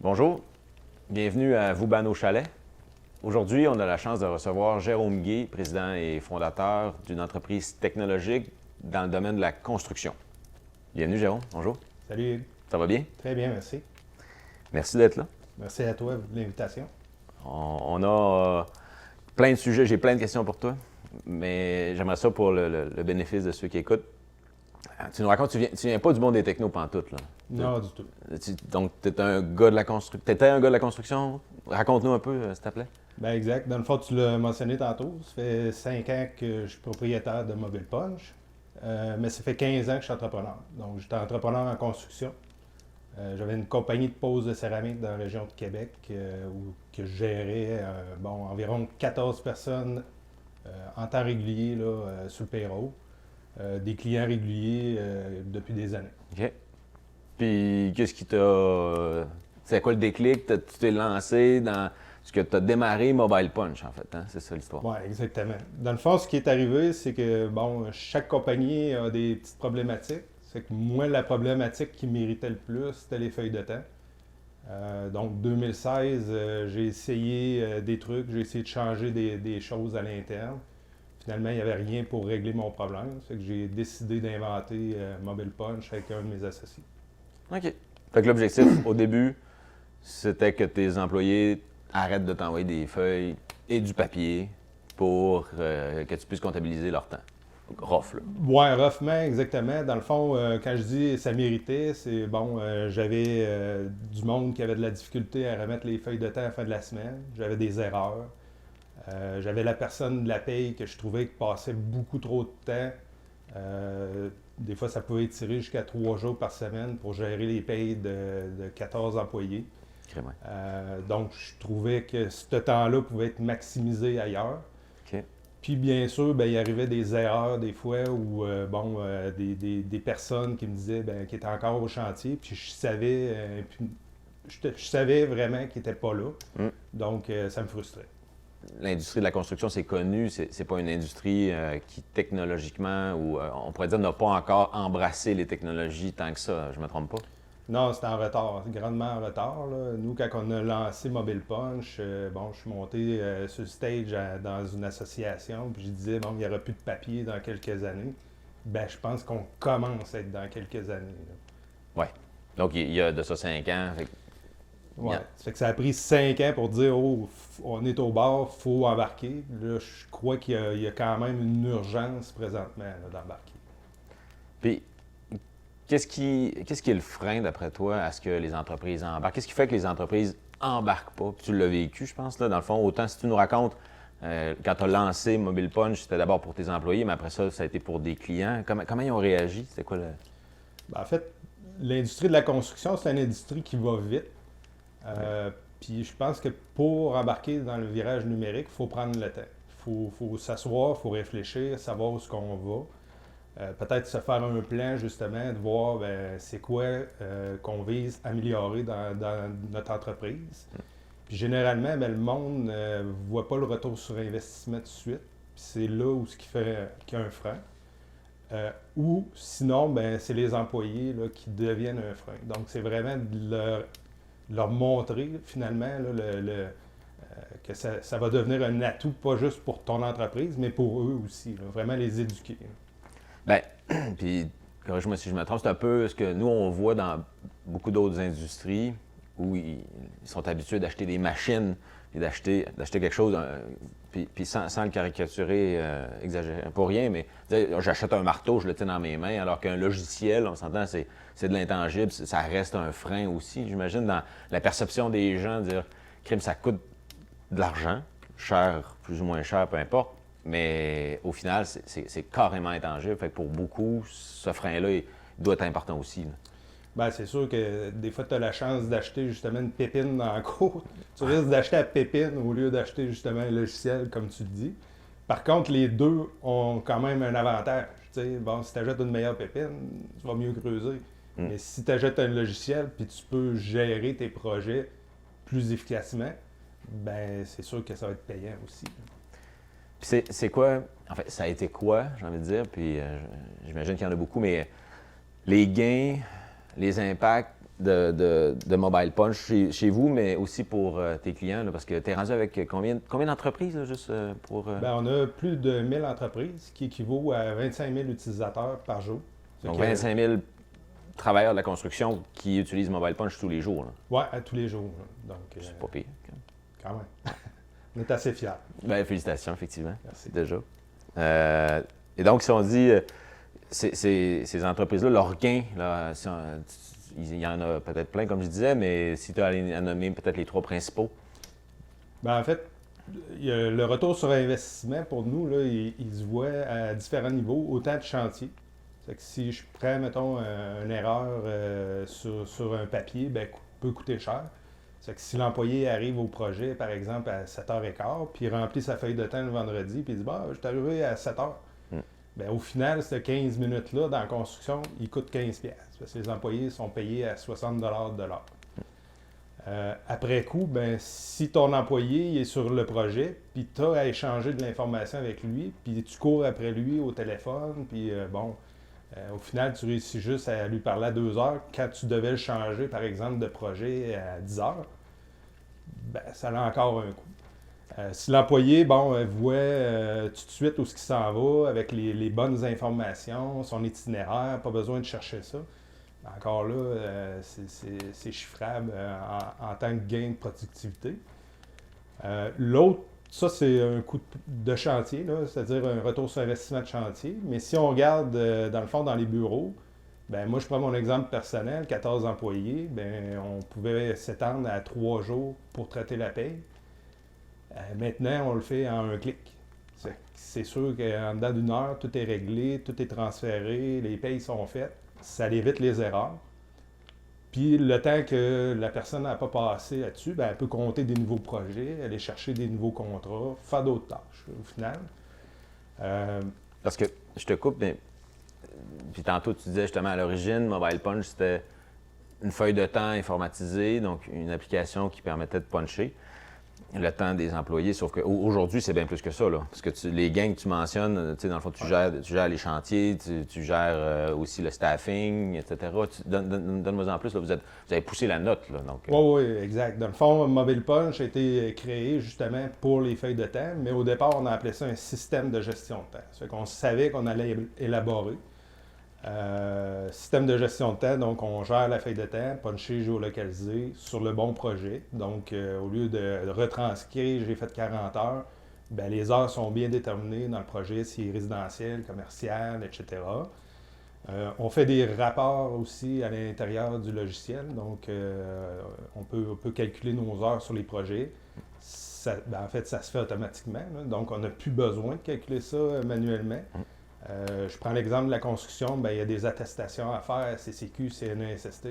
Bonjour, bienvenue à Voubano Chalet. Aujourd'hui, on a la chance de recevoir Jérôme Guay, président et fondateur d'une entreprise technologique dans le domaine de la construction. Bienvenue Jérôme, bonjour. Salut Hugues. Ça va bien? Très bien, merci. Merci d'être là. Merci à toi de l'invitation. On a plein de sujets, j'ai plein de questions pour toi, mais j'aimerais ça pour le bénéfice de ceux qui écoutent. Tu nous racontes, tu viens pas du monde des technos pantoute, là? Non, du tout. Donc, tu étais un gars de la construction. T'étais un gars de la construction? Raconte-nous un peu, s'il te plaît. Ben exact. Dans le fond, tu l'as mentionné tantôt. Ça fait 5 ans que je suis propriétaire de Mobile Punch, mais ça fait 15 ans que je suis entrepreneur. Donc, j'étais entrepreneur en construction. J'avais une compagnie de pose de céramique dans la région de Québec que je gérais environ 14 personnes en temps régulier là, sur le payroll. Des clients réguliers depuis des années. OK. Puis, qu'est-ce qui t'a. C'est quoi le déclic? Tu t'es lancé dans ce que tu as démarré Mobile Punch, en fait. Hein? C'est ça l'histoire. Oui, exactement. Dans le fond, ce qui est arrivé, c'est que, chaque compagnie a des petites problématiques. C'est que moi, la problématique qui m'irritait le plus, c'était les feuilles de temps. Donc, 2016, j'ai essayé des trucs, j'ai essayé de changer des choses à l'interne. Finalement, il n'y avait rien pour régler mon problème. C'est que j'ai décidé d'inventer Mobile Punch avec un de mes associés. OK. Fait que l'objectif, au début, c'était que tes employés arrêtent de t'envoyer des feuilles et du papier pour que tu puisses comptabiliser leur temps. Rough, là. Ouais, roughement, exactement. Dans le fond, quand je dis ça méritait, c'est j'avais du monde qui avait de la difficulté à remettre les feuilles de temps à la fin de la semaine. J'avais des erreurs. J'avais la personne de la paye que je trouvais qui passait beaucoup trop de temps. Des fois, ça pouvait étirer jusqu'à 3 jours par semaine pour gérer les payes de 14 employés. Donc, je trouvais que ce temps-là pouvait être maximisé ailleurs. OK. Puis, bien sûr, il arrivait des erreurs des fois où, des personnes qui me disaient qui étaient encore au chantier, puis je savais vraiment qu'ils n'étaient pas là. Donc, ça me frustrait. L'industrie de la construction, c'est connu, c'est pas une industrie qui, technologiquement, ou on pourrait dire, n'a pas encore embrassé les technologies tant que ça. Je me trompe pas? Non, c'était en retard, grandement en retard. Là. Nous, quand on a lancé Mobile Punch, je suis monté sur le stage dans une association, puis je disais, il n'y aura plus de papier dans quelques années. Je pense qu'on commence à être dans quelques années. Oui. Donc, il y a de ça 5 ans. Ouais. Ça fait que ça a pris 5 ans pour dire, on est au bord, il faut embarquer. Là, je crois qu'il y a quand même une urgence présentement là, d'embarquer. Puis, qu'est-ce qui est le frein, d'après toi, à ce que les entreprises embarquent? Qu'est-ce qui fait que les entreprises embarquent pas? Puis tu l'as vécu, je pense, là, dans le fond. Autant si tu nous racontes, quand tu as lancé Mobile Punch, c'était d'abord pour tes employés, mais après ça a été pour des clients. Comment ils ont réagi? C'était quoi le... En fait, l'industrie de la construction, c'est une industrie qui va vite. Puis je pense que pour embarquer dans le virage numérique, il faut prendre le temps. Il faut s'asseoir, il faut réfléchir, savoir où est-ce qu'on va. Peut-être se faire un plan, justement, de voir c'est quoi qu'on vise améliorer dans notre entreprise. Puis généralement, le monde ne voit pas le retour sur investissement tout de suite. Puis c'est là où qu'il y a un frein. Ou sinon, c'est les employés là, qui deviennent un frein. Donc, c'est vraiment de leur montrer finalement là, que ça va devenir un atout, pas juste pour ton entreprise, mais pour eux aussi. Là, vraiment les éduquer. Puis, corrige-moi si je me trompe, c'est un peu ce que nous, on voit dans beaucoup d'autres industries où ils sont habitués d'acheter des machines et d'acheter quelque chose, puis sans le caricaturer, exagérer, pour rien, mais j'achète un marteau, je le tiens dans mes mains, alors qu'un logiciel, on s'entend, c'est de l'intangible, ça reste un frein aussi, j'imagine, dans la perception des gens, dire « crime, ça coûte de l'argent, cher, plus ou moins cher, peu importe », mais au final, c'est carrément intangible, fait que pour beaucoup, ce frein-là, il doit être important aussi. C'est sûr que des fois, tu as la chance d'acheter justement une pépine dans la cour. Tu risques d'acheter la pépine au lieu d'acheter justement un logiciel, comme tu le dis. Par contre, les deux ont quand même un avantage. Si tu achètes une meilleure pépine, tu vas mieux creuser. Mais si tu achètes un logiciel puis tu peux gérer tes projets plus efficacement, c'est sûr que ça va être payant aussi. Puis c'est quoi, en fait, ça a été quoi, j'ai envie de dire, puis j'imagine qu'il y en a beaucoup, mais les gains, les impacts de Mobile Punch chez vous, mais aussi pour tes clients, là, parce que tu es rendu avec combien d'entreprises, là, juste pour... Ben, on a plus de 1000 entreprises, qui équivaut à 25 000 utilisateurs par jour. Donc 25 000 travailleurs de la construction qui utilisent Mobile Punch tous les jours. Oui, à tous les jours. Donc, c'est pas pire. Quand même. On est assez fiers. Bien, félicitations, effectivement. Merci. Déjà. Et donc, si on dit, ces entreprises-là, leurs gains, là, il y en a peut-être plein, comme je disais, mais si tu as à nommer peut-être les 3 principaux. Bien, en fait, le retour sur investissement, pour nous, là, il se voit à différents niveaux, autant de chantier. C'est que si je prends, mettons, une erreur sur un papier, bien, peut coûter cher. C'est que si l'employé arrive au projet, par exemple, à 7h15, puis il remplit sa feuille de temps le vendredi, puis il dit « Bah, je suis arrivé à 7h. Bien, au final, ces 15 minutes-là, dans la construction, il coûte 15$. Parce que les employés sont payés à 60$ de l'heure. Après coup, ben, si ton employé il est sur le projet, puis tu as à échanger de l'information avec lui, puis tu cours après lui au téléphone, puis au final, tu réussis juste à lui parler à 2 heures quand tu devais le changer, par exemple, de projet à 10 heures, ben, ça a encore un coût. Si l'employé, voit tout de suite où ce qui s'en va, avec les bonnes informations, son itinéraire, pas besoin de chercher ça, encore là, c'est chiffrable en tant que gain de productivité. L'autre, ça, c'est un coût de chantier, c'est-à-dire un retour sur investissement de chantier. Mais si on regarde, dans le fond, dans les bureaux, ben moi, je prends mon exemple personnel, 14 employés, ben on pouvait s'étendre à 3 jours pour traiter la paye. Maintenant, on le fait en un clic. C'est sûr qu'en dedans d'une heure, tout est réglé, tout est transféré, les payes sont faites. Ça évite les erreurs. Puis le temps que la personne n'a pas passé là-dessus, ben, elle peut compter des nouveaux projets, aller chercher des nouveaux contrats, faire d'autres tâches au final. Parce que je te coupe, mais puis tantôt tu disais justement à l'origine, Mobile Punch, c'était une feuille de temps informatisée, donc une application qui permettait de puncher le temps des employés, sauf qu'aujourd'hui, c'est bien plus que ça, là. Parce que les gains que tu mentionnes, tu sais, dans le fond, tu gères les chantiers, tu gères aussi le staffing, etc. Donne-moi en plus, là, vous avez poussé la note, là. Oui, exact. Dans le fond, Mobile Punch a été créé justement pour les feuilles de temps, mais au départ, on a appelé ça un système de gestion de temps. Ça fait qu'on savait qu'on allait élaborer. Système de gestion de temps, donc on gère la feuille de temps, punché, géolocalisé, sur le bon projet. Donc, au lieu de retranscrire, j'ai fait 40 heures, bien, les heures sont bien déterminées dans le projet, s'il est résidentiel, commercial, etc. On fait des rapports aussi à l'intérieur du logiciel, donc on peut calculer nos heures sur les projets. En fait, ça se fait automatiquement, là, donc on n'a plus besoin de calculer ça manuellement. Je prends l'exemple de la construction, bien, il y a des attestations à faire, CCQ, CNESST.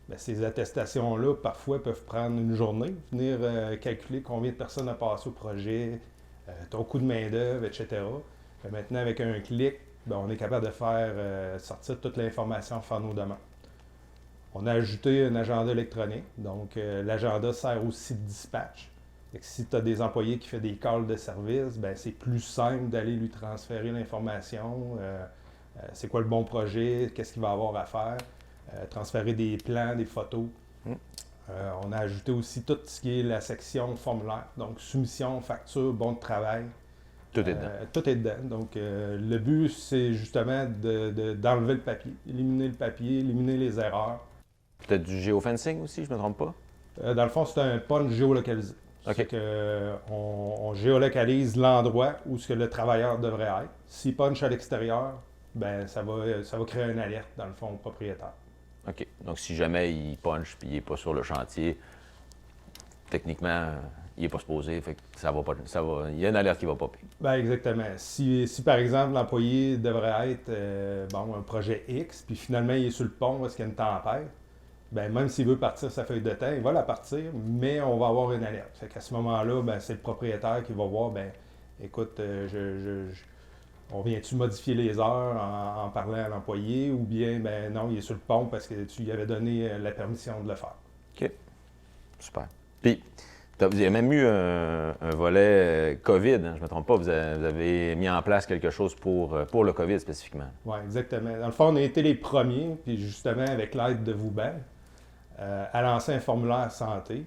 Bien, ces attestations-là, parfois, peuvent prendre une journée, venir calculer combien de personnes ont passé au projet, ton coût de main-d'œuvre, etc. Bien, maintenant, avec un clic, bien, on est capable de faire sortir toute l'information, faire nos demandes. On a ajouté un agenda électronique, donc l'agenda sert aussi de dispatch. Si tu as des employés qui font des calls de service, ben c'est plus simple d'aller lui transférer l'information. C'est quoi le bon projet, qu'est-ce qu'il va avoir à faire, transférer des plans, des photos. On a ajouté aussi tout ce qui est la section formulaire, donc soumission, facture, bon de travail. Tout est dedans. Tout est dedans. Donc, le but, c'est justement d'enlever le papier, éliminer le papier, éliminer les erreurs. Peut-être du géofencing aussi, je ne me trompe pas? Dans le fond, c'est un punch géolocalisé. Okay. C'est qu'on géolocalise l'endroit où ce que le travailleur devrait être. S'il punch à l'extérieur, ben ça va créer une alerte, dans le fond, au propriétaire. OK. Donc, si jamais il punch et il n'est pas sur le chantier, techniquement, il n'est pas supposé, fait que il y a une alerte qui va popper. Ben exactement. Si par exemple, l'employé devrait être un projet X, puis finalement, il est sur le pont parce qu'il y a une tempête, ben, même s'il veut partir sa feuille de temps, il va la partir, mais on va avoir une alerte. Fait qu'à ce moment-là, ben, c'est le propriétaire qui va voir, ben, écoute, on vient-tu modifier les heures en parlant à l'employé, ou bien, ben non, il est sur le pont parce que tu lui avais donné la permission de le faire. OK. Super. Puis, vous avez même eu un volet COVID, hein, je ne me trompe pas, vous avez mis en place quelque chose pour le COVID spécifiquement. Oui, exactement. Dans le fond, on a été les premiers, puis justement, avec l'aide de Vauban, à lancer un formulaire santé.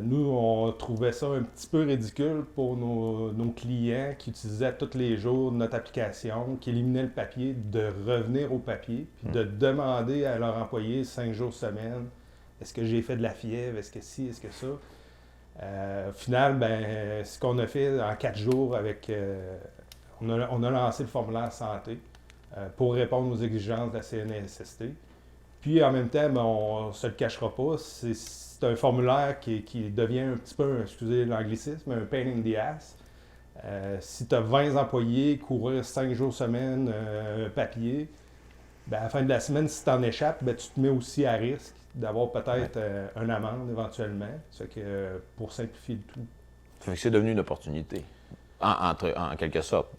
Nous, on trouvait ça un petit peu ridicule pour nos clients qui utilisaient tous les jours notre application, qui éliminaient le papier, de revenir au papier, puis de demander à leur employé 5 jours semaine, est-ce que j'ai fait de la fièvre, est-ce que ci, est-ce que ça. Au final, ben, ce qu'on a fait en 4 jours avec... on a lancé le formulaire santé pour répondre aux exigences de la CNESST. Puis en même temps, ben, on ne se le cachera pas, c'est un formulaire qui devient un petit peu, excusez l'anglicisme, un pain in the ass. Si tu as 20 employés, courir 5 jours semaine, papier, ben, à la fin de la semaine, si tu en échappes, ben, tu te mets aussi à risque d'avoir peut-être une amende éventuellement. C'est que pour simplifier le tout. Ça fait que c'est devenu une opportunité, en quelque sorte.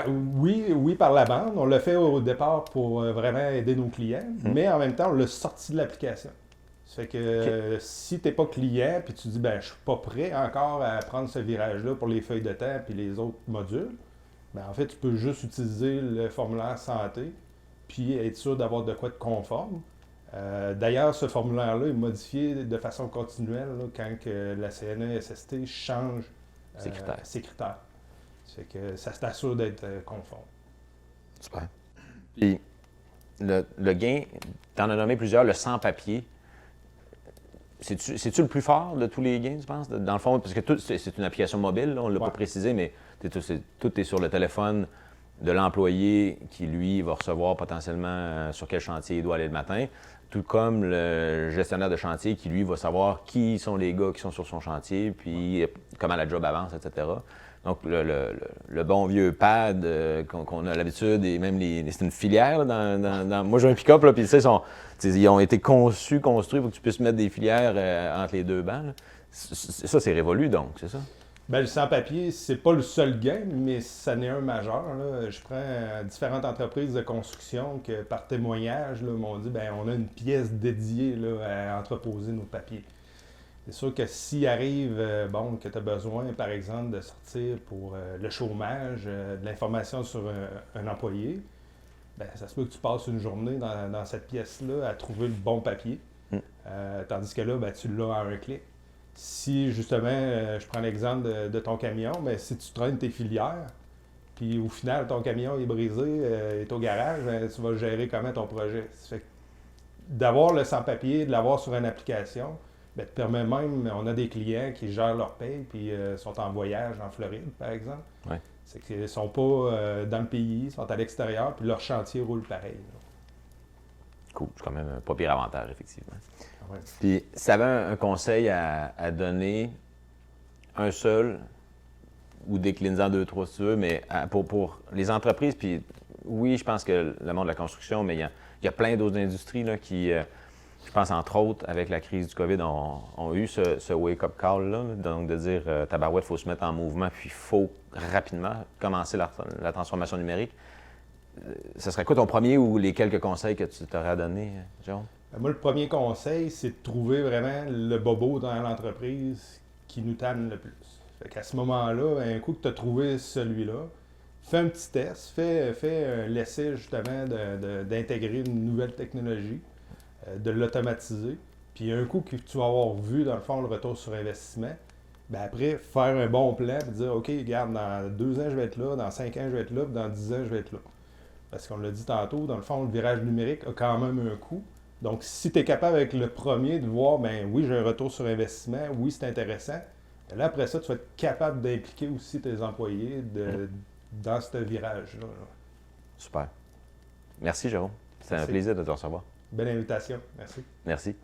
Oui, par la bande. On l'a fait au départ pour vraiment aider nos clients, mais en même temps, on l'a sorti de l'application. Ça fait que si tu n'es pas client et tu dis ben je suis pas prêt encore à prendre ce virage-là pour les feuilles de temps et les autres modules, ben, en fait, tu peux juste utiliser le formulaire santé puis être sûr d'avoir de quoi de conforme. D'ailleurs, ce formulaire-là est modifié de façon continuelle là, quand que la CNESST change ses critères. C'est que ça t'assure d'être conforme. Super. Puis, le gain, tu en as nommé plusieurs, le sans-papier. C'est-tu le plus fort de tous les gains, tu penses? Dans le fond, parce que c'est une application mobile, là, on ne l'a pas précisé, mais tout est sur le téléphone de l'employé qui, lui, va recevoir potentiellement sur quel chantier il doit aller le matin, tout comme le gestionnaire de chantier qui, lui, va savoir qui sont les gars qui sont sur son chantier, puis comment la job avance, etc. Donc, le bon vieux pad qu'on a l'habitude, et même c'est une filière. Là, moi, j'ai un pick-up, là, puis tu sais, ils ont été construits pour que tu puisses mettre des filières entre les deux bancs. Là. Ça, c'est révolu, donc, c'est ça? Bien, le sans-papier, c'est pas le seul gain, mais ça n'est un majeur. Là. Je prends différentes entreprises de construction que, par témoignage, là, m'ont dit ben on a une pièce dédiée là, à entreposer nos papiers. C'est sûr que s'il arrive, que tu as besoin, par exemple, de sortir pour le chômage, de l'information sur un employé, ben, ça se peut que tu passes une journée dans cette pièce-là à trouver le bon papier. Tandis que là, ben, tu l'as à un clic. Si, justement, je prends l'exemple de ton camion, ben, si tu traînes tes filières, puis au final, ton camion est brisé, est au garage, ben, tu vas gérer comment ton projet. Ça fait que d'avoir le sans-papier, de l'avoir sur une application, bien, te permet même, on a des clients qui gèrent leur paye puis sont en voyage en Floride, par exemple. Ouais. C'est qu'ils ne sont pas dans le pays, ils sont à l'extérieur, puis leur chantier roule pareil. Là. Cool, c'est quand même un pas pire avantage, effectivement. Ouais. Puis, si tu avais un conseil à donner, un seul, ou décline-en 2, 3 si tu veux, mais pour les entreprises, puis oui, je pense que le monde de la construction, mais il y a plein d'autres industries là, qui... je pense, entre autres, avec la crise du COVID, ont eu ce wake-up call-là, donc de dire tabarouette, il faut se mettre en mouvement, puis il faut rapidement commencer la transformation numérique. Ce serait quoi ton premier ou les quelques conseils que tu t'aurais à donner, Jérôme? Moi, le premier conseil, c'est de trouver vraiment le bobo dans l'entreprise qui nous tanne le plus. Fait qu'à ce moment-là, un coup que tu as trouvé celui-là, fais un petit test, fais un essai justement d'intégrer une nouvelle technologie. De l'automatiser. Puis un coup que tu vas avoir vu, dans le fond, le retour sur investissement, bien après, faire un bon plan et dire OK, regarde, dans 2 ans, je vais être là, dans 5 ans, je vais être là, puis dans 10 ans, je vais être là. Parce qu'on l'a dit tantôt, dans le fond, le virage numérique a quand même un coût. Donc, si tu es capable avec le premier de voir, ben oui, j'ai un retour sur investissement, oui, c'est intéressant, bien là, après ça, tu vas être capable d'impliquer aussi tes employés dans ce virage-là. Super. Merci, Jérôme. C'était un plaisir de te recevoir. Belle invitation. Merci. Merci.